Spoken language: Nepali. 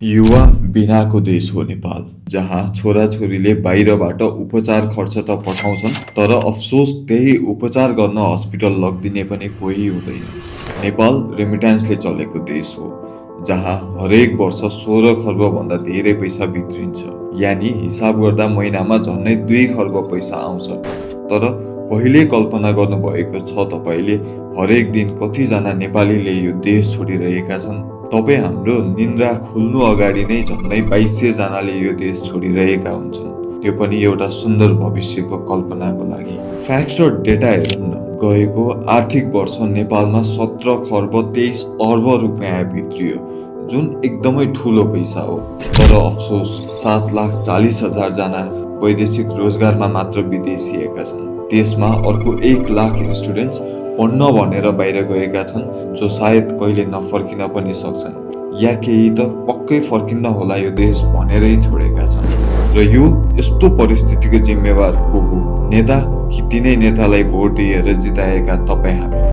युवा बिनाको देश हो नेपाल, जहाँ छोराछोरीले बाहिरबाट उपचार खर्च त पठाउँछन्, तर अफसोस त्यही उपचार गर्न हस्पिटल लगिदिने पनि कोही हुँदैन। नेपाल रेमिट्यान्सले चलेको देश हो, जहाँ हरेक वर्ष 16 खर्बभन्दा धेरै पैसा भित्रिन्छ। यानि हिसाब गर्दा महिनामा झन्नै 2 खर्ब पैसा आउँछ। तर कहिले कल्पना गर्नुभएको छ तपाईँले हरेक दिन कतिजना नेपालीले यो देश छोडिरहेका छन्? तपाईँ हाम्रो निन्द्रा खुल्नु अगाडि नै झन्नै 2200 जनाले यो देश छोडिरहेका हुन्छन्, त्यो पनि एउटा सुन्दर भविष्यको कल्पनाको लागि। फ्याक्ट्स र डेटा हेरौँ न। गएको आर्थिक वर्ष नेपालमा 17 खर्ब 23 अर्ब रुपियाँ भित्रियो, जुन एकदमै ठुलो पैसा हो। तर अफसोस 7,40,000 जना वैदेशिक रोजगारमा मात्र विदेशिएका छन्। देशमा अर्को 1 लाख स्टुडेन्ट्स पढ्न भनेर बाहिर गएका छन्, जो सायद कहिले नफर्किन पनि सक्छन्, या केही त पक्कै फर्किन्न होला यो देश भनेरै छोडेका छन्। र यो यस्तो परिस्थितिको जिम्मेवार को हो? नेता कि तिनै नेतालाई भोट दिएर जिताएका तपाईँ हामी?